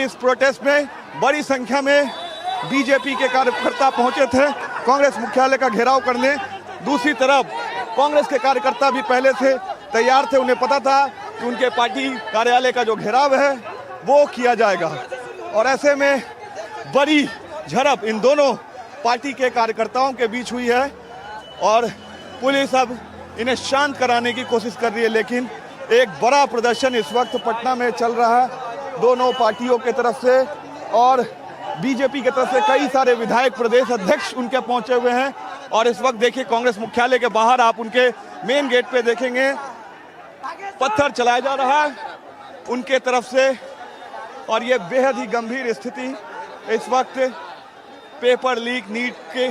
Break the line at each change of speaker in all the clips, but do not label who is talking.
इस प्रोटेस्ट में बड़ी संख्या में बीजेपी के कार्यकर्ता पहुंचे थे कांग्रेस मुख्यालय का घेराव करने। दूसरी तरफ कांग्रेस के कार्यकर्ता भी पहले से तैयार थे, उन्हें पता था कि उनके पार्टी कार्यालय का जो घेराव है वो किया जाएगा। और ऐसे में बड़ी झड़प इन दोनों पार्टी के कार्यकर्ताओं के बीच हुई है और पुलिस अब इन्हें शांत कराने की कोशिश कर रही है। लेकिन एक बड़ा प्रदर्शन इस वक्त पटना में चल रहा है दोनों पार्टियों की तरफ से, और बीजेपी की तरफ से कई सारे विधायक, प्रदेश अध्यक्ष उनके पहुंचे हुए हैं। और इस वक्त देखिए कांग्रेस मुख्यालय के बाहर आप उनके मेन गेट पे देखेंगे पत्थर चलाया जा रहा है उनके तरफ से। और ये बेहद ही गंभीर स्थिति इस वक्त पेपर लीक नीट के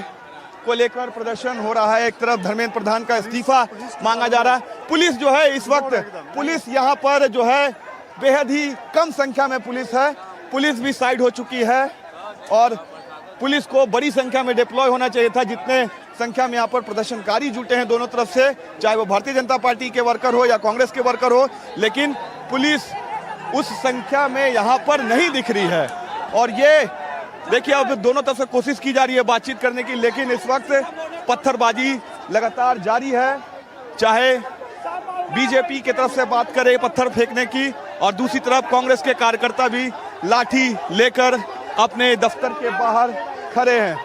को लेकर प्रदर्शन हो रहा है। एक तरफ धर्मेंद्र प्रधान का इस्तीफा मांगा जा रहा है। पुलिस जो है इस वक्त पुलिस यहाँ पर जो है बेहद ही कम संख्या में पुलिस है, पुलिस भी साइड हो चुकी है और पुलिस को बड़ी संख्या में डिप्लॉय होना चाहिए था। जितने संख्या में यहाँ पर प्रदर्शनकारी जुटे हैं दोनों तरफ से, चाहे वो भारतीय जनता पार्टी के वर्कर हो या कांग्रेस के वर्कर हो, लेकिन पुलिस उस संख्या में यहाँ पर नहीं दिख रही है। और ये देखिए अब दोनों तरफ से कोशिश की जा रही है बातचीत करने की, लेकिन इस वक्त पत्थरबाजी लगातार जारी है। चाहे बीजेपी की तरफ से बात करे पत्थर फेंकने की, और दूसरी तरफ कांग्रेस के कार्यकर्ता भी लाठी लेकर अपने दफ्तर के बाहर खड़े हैं।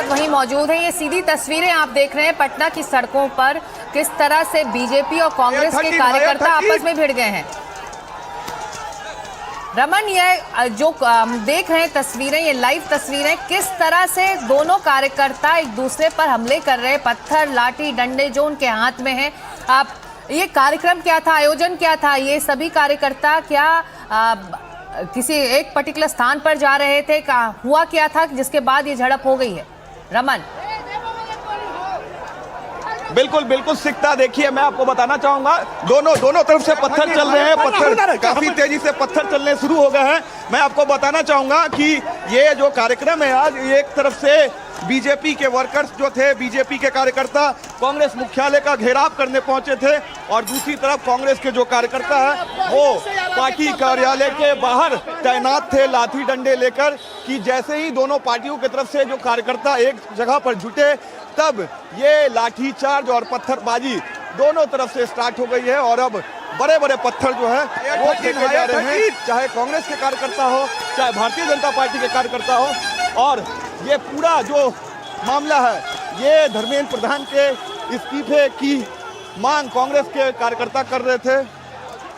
वहीं मौजूद है, ये सीधी तस्वीरें आप देख रहे हैं पटना की सड़कों पर किस तरह से बीजेपी और कांग्रेस के कार्यकर्ता आपस में भिड़ गए हैं। रमन, ये जो देख रहे हैं तस्वीरें, ये लाइव तस्वीरें, किस तरह से दोनों कार्यकर्ता एक दूसरे पर हमले कर रहे हैं, पत्थर लाठी डंडे जो उनके हाथ में है। आप ये कार्यक्रम क्या था, आयोजन क्या था, ये सभी कार्यकर्ता क्या किसी एक पर्टिकुलर स्थान पर जा रहे थे, हुआ क्या था जिसके बाद ये झड़प हो गई है? रमन,
बिल्कुल बिल्कुल सिकता देखिए, मैं आपको बताना चाहूंगा दोनों तरफ से पत्थर चल रहे हैं, पत्थर काफी तेजी से पत्थर चलने शुरू हो गए हैं। मैं आपको बताना चाहूंगा कि ये जो कार्यक्रम है आज, एक तरफ से बीजेपी के वर्कर्स जो थे, बीजेपी के कार्यकर्ता कांग्रेस मुख्यालय का घेराव करने पहुंचे थे, और दूसरी तरफ कांग्रेस के जो कार्यकर्ता है वो पार्टी कार्यालय के बाहर तैनात थे लाठी डंडे लेकर, कि जैसे ही दोनों पार्टियों की तरफ से जो कार्यकर्ता एक जगह पर जुटे तब ये लाठीचार्ज और पत्थरबाजी दोनों तरफ से स्टार्ट हो गई है। और अब बड़े बड़े पत्थर जो है वो फेंके जा रहे हैं, चाहे कांग्रेस के कार्यकर्ता हो, चाहे भारतीय जनता पार्टी के कार्यकर्ता हो। और ये पूरा जो मामला है, ये धर्मेंद्र प्रधान के इस्तीफे की मांग कांग्रेस के कार्यकर्ता कर रहे थे।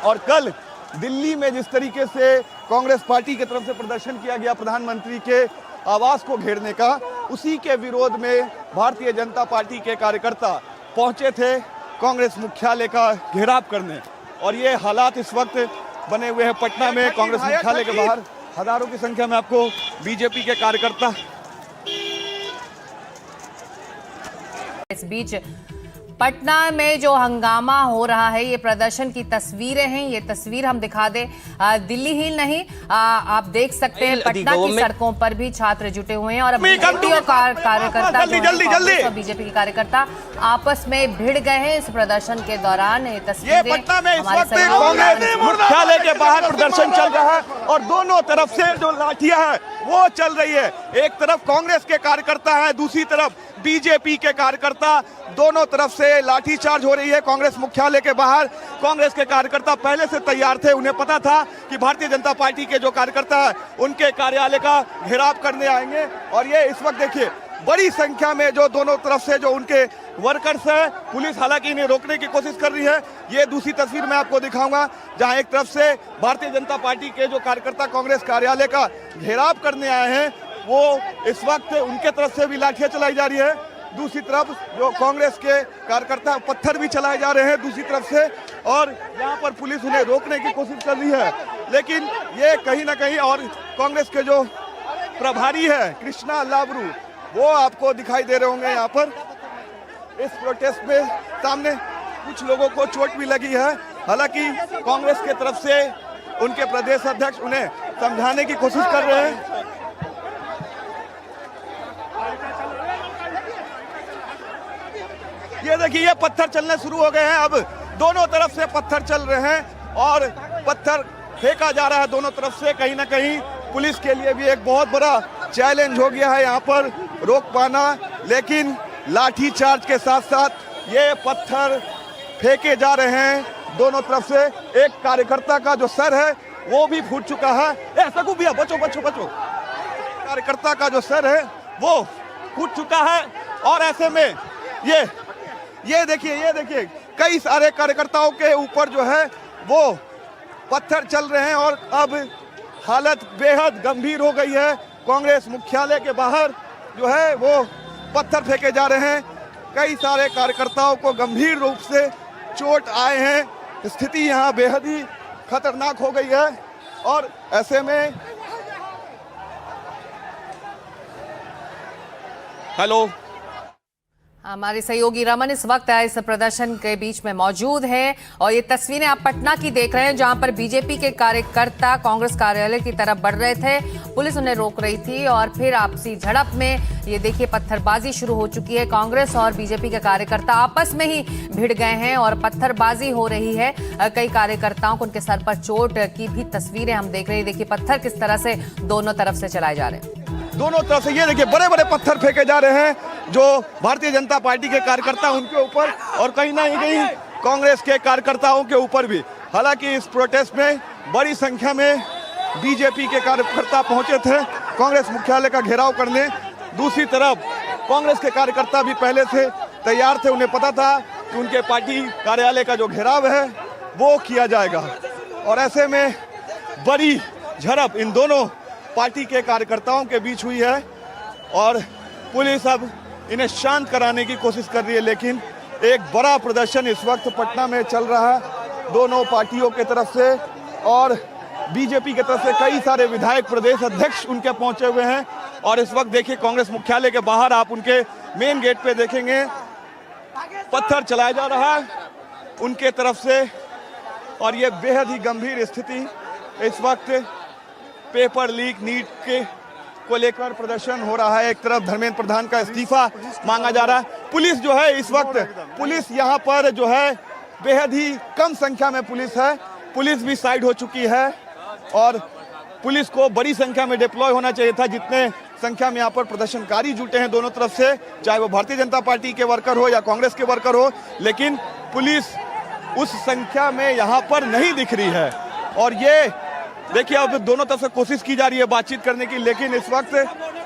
और कल दिल्ली में जिस तरीके से कांग्रेस पार्टी की तरफ से प्रदर्शन किया गया प्रधानमंत्री के आवास को घेरने का, उसी के विरोध में भारतीय जनता पार्टी के कार्यकर्ता पहुंचे थे कांग्रेस मुख्यालय का घेराव करने। और ये हालात इस वक्त बने हुए हैं पटना में कांग्रेस मुख्यालय के बाहर। हजारों की संख्या में आपको बीजेपी के कार्यकर्ता
इस बीच पटना में जो हंगामा हो रहा है, ये प्रदर्शन की तस्वीरें हैं। ये तस्वीर हम दिखा दें, दिल्ली ही नहीं, आप देख सकते हैं पटना की सड़कों पर भी छात्र जुटे हुए हैं और बीजेपी और कार्यकर्ता और बीजेपी के कार्यकर्ता आपस में भिड़ गए हैं इस प्रदर्शन के दौरान। ये तस्वीरें
पटना में इस वक्त कांग्रेस मुख्यालय के बाहर प्रदर्शन चल रहा है और दोनों तरफ से जो लाठियां हैं वो चल रही है। एक तरफ कांग्रेस के कार्यकर्ता हैं, दूसरी तरफ बीजेपी के कार्यकर्ता, दोनों तरफ से लाठीचार्ज हो रही है कांग्रेस मुख्यालय के बाहर। कांग्रेस के कार्यकर्ता पहले से तैयार थे, उन्हें पता था कि भारतीय जनता पार्टी के जो कार्यकर्ता है उनके कार्यालय का घेराव करने आएंगे। और ये इस वक्त देखिए बड़ी संख्या में जो दोनों तरफ से जो उनके वर्कर्स हैं, पुलिस हालांकि इन्हें रोकने की कोशिश कर रही है। ये दूसरी तस्वीर मैं आपको दिखाऊंगा जहां एक तरफ से भारतीय जनता पार्टी के जो कार्यकर्ता कांग्रेस कार्यालय का घेराव करने आए हैं, वो इस वक्त उनके तरफ से भी लाठियां चलाई जा रही है। दूसरी तरफ जो कांग्रेस के कार्यकर्ता पत्थर भी चलाए जा रहे हैं दूसरी तरफ से, और यहाँ पर पुलिस उन्हें रोकने की कोशिश कर रही है। लेकिन ये कहीं ना कहीं, और कांग्रेस के जो प्रभारी है कृष्णा लाबरू, वो आपको दिखाई दे रहे होंगे यहाँ पर इस प्रोटेस्ट में। सामने कुछ लोगों को चोट भी लगी है, हालांकि कांग्रेस के तरफ से उनके प्रदेश अध्यक्ष उन्हें समझाने की कोशिश कर रहे हैं। ये देखिए ये पत्थर चलने शुरू हो गए हैं। अब दोनों तरफ से पत्थर चल रहे हैं और पत्थर फेंका जा रहा है दोनों तरफ से। कहीं ना कहीं पुलिस के लिए भी एक बहुत बड़ा चैलेंज हो गया है यहाँ पर रोक पाना, लेकिन लाठी चार्ज के साथ साथ ये पत्थर फेंके जा रहे हैं दोनों तरफ से। एक कार्यकर्ता का जो सर है वो भी फूट चुका है। सगु भैया बचो बचो बचो। कार्यकर्ता का जो सर है वो फूट चुका है और ऐसे में ये देखिए कई सारे कार्यकर्ताओं के ऊपर जो है वो पत्थर चल रहे हैं और अब हालत बेहद गंभीर हो गई है। कांग्रेस मुख्यालय के बाहर जो है वो पत्थर फेंके जा रहे हैं। कई सारे कार्यकर्ताओं को गंभीर रूप से चोट आए हैं। स्थिति यहाँ बेहद ही खतरनाक हो गई है और ऐसे में हेलो,
हमारे सहयोगी रमन इस वक्त इस प्रदर्शन के बीच में मौजूद है और ये तस्वीरें आप पटना की देख रहे हैं जहां पर बीजेपी के कार्यकर्ता कांग्रेस कार्यालय की तरफ बढ़ रहे थे। पुलिस उन्हें रोक रही थी और फिर आपसी झड़प में ये देखिए पत्थरबाजी शुरू हो चुकी है। कांग्रेस और बीजेपी के कार्यकर्ता आपस में ही भिड़ गए हैं और पत्थरबाजी हो रही है। कई कार्यकर्ताओं को उनके सर पर चोट की भी तस्वीरें हम देख रहे हैं। देखिए पत्थर किस तरह से दोनों तरफ से चलाए जा रहे हैं।
दोनों तरफ से ये देखिए बड़े बड़े पत्थर फेंके जा रहे हैं जो भारतीय जनता पार्टी के कार्यकर्ता उनके ऊपर और कहीं ना कहीं कांग्रेस के कार्यकर्ताओं के ऊपर भी। हालांकि इस प्रोटेस्ट में बड़ी संख्या में बीजेपी के कार्यकर्ता पहुंचे थे कांग्रेस मुख्यालय का घेराव करने। दूसरी तरफ कांग्रेस के कार्यकर्ता भी पहले से तैयार थे। उन्हें पता था कि उनके पार्टी कार्यालय का जो घेराव है वो किया जाएगा और ऐसे में बड़ी झड़प इन दोनों पार्टी के कार्यकर्ताओं के बीच हुई है और पुलिस अब इन्हें शांत कराने की कोशिश कर रही है। लेकिन एक बड़ा प्रदर्शन इस वक्त पटना में चल रहा है दोनों पार्टियों के तरफ से और बीजेपी की तरफ से कई सारे विधायक, प्रदेश अध्यक्ष उनके पहुंचे हुए हैं। और इस वक्त देखिए कांग्रेस मुख्यालय के बाहर आप उनके मेन गेट पे देखेंगे पत्थर चलाया जा रहा है उनके तरफ से और ये बेहद ही गंभीर स्थिति इस वक्त पेपर लीक नीट के को लेकर प्रदर्शन हो रहा है। एक तरफ धर्मेंद्र प्रधान का इस्तीफा मांगा जा रहा है। पुलिस जो है इस वक्त पुलिस यहाँ पर जो है बेहद ही कम संख्या में पुलिस है। पुलिस भी साइड हो चुकी है और पुलिस को बड़ी संख्या में डिप्लॉय होना चाहिए था। जितने संख्या में यहाँ पर प्रदर्शनकारी जुटे हैं दोनों तरफ से, चाहे वो भारतीय जनता पार्टी के वर्कर हो या कांग्रेस के वर्कर हो, लेकिन पुलिस उस संख्या में यहाँ पर नहीं दिख रही है। और ये देखिए अब दोनों तरफ से कोशिश की जा रही है बातचीत करने की, लेकिन इस वक्त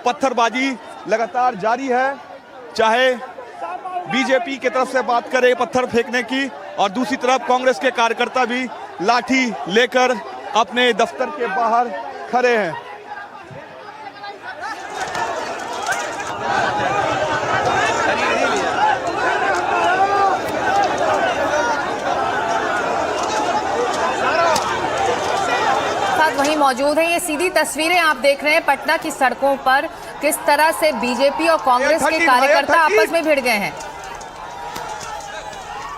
पत्थरबाजी लगातार जारी है। चाहे बीजेपी की तरफ से बात करें पत्थर फेंकने की और दूसरी तरफ कांग्रेस के कार्यकर्ता भी लाठी लेकर अपने दफ्तर के बाहर खड़े हैं।
वहीं मौजूद है। ये सीधी तस्वीरें आप देख रहे हैं पटना की सड़कों पर किस तरह से बीजेपी और कांग्रेस के कार्यकर्ता आपस में भिड़ गए हैं।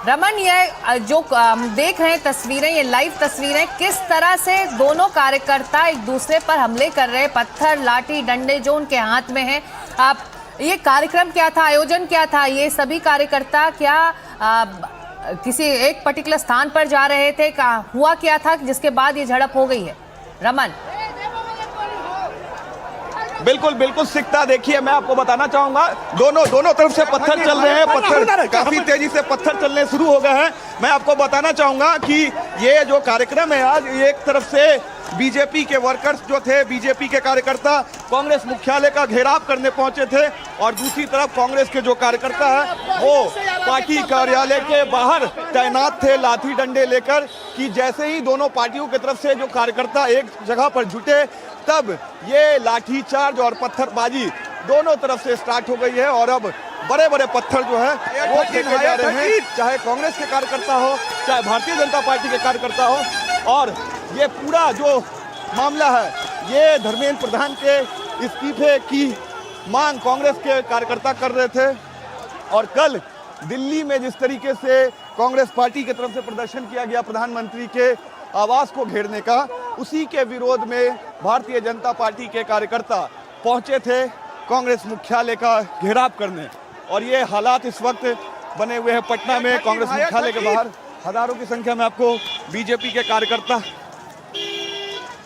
रमन, ये जो देख रहे हैं तस्वीरें, ये लाइव तस्वीरें, किस तरह से दोनों कार्यकर्ता एक दूसरे पर हमले कर रहे हैं। पत्थर, लाठी, डंडे जो उनके हाथ में है। आप ये कार्यक्रम क्या था, आयोजन क्या था? ये सभी कार्यकर्ता क्या किसी एक पर्टिकुलर स्थान पर जा रहे थे? हुआ क्या था जिसके बाद ये झड़प हो गई है? रमन,
बिल्कुल बिल्कुल सिकता। देखिए मैं आपको बताना चाहूंगा दोनों तरफ से पत्थर चल रहे हैं। पत्थर काफी तेजी से पत्थर चलने शुरू हो गए हैं। मैं आपको बताना चाहूंगा कि ये जो कार्यक्रम है आज, एक तरफ से बीजेपी के वर्कर्स जो थे, बीजेपी के कार्यकर्ता कांग्रेस मुख्यालय का घेराव करने पहुंचे थे और दूसरी तरफ कांग्रेस के जो कार्यकर्ता है वो पार्टी कार्यालय के बाहर तैनात थे लाठी डंडे लेकर। कि जैसे ही दोनों पार्टियों की तरफ से जो कार्यकर्ता एक जगह पर जुटे तब ये लाठीचार्ज और पत्थरबाजी दोनों तरफ से स्टार्ट हो गई है और अब बड़े बड़े पत्थर जो है वो फेंके जा रहे हैं, चाहे कांग्रेस के कार्यकर्ता हो चाहे भारतीय जनता पार्टी के कार्यकर्ता हो। और ये पूरा जो मामला है ये धर्मेंद्र प्रधान के इस्तीफे की मांग कांग्रेस के कार्यकर्ता कर रहे थे और कल दिल्ली में जिस तरीके से कांग्रेस पार्टी की तरफ से प्रदर्शन किया गया प्रधानमंत्री के आवास को घेरने का, उसी के विरोध में भारतीय जनता पार्टी के कार्यकर्ता पहुंचे थे कांग्रेस मुख्यालय का घेराव करने। और ये हालात इस वक्त बने हुए हैं पटना में कांग्रेस मुख्यालय के बाहर। हजारों की संख्या में आपको बीजेपी के कार्यकर्ता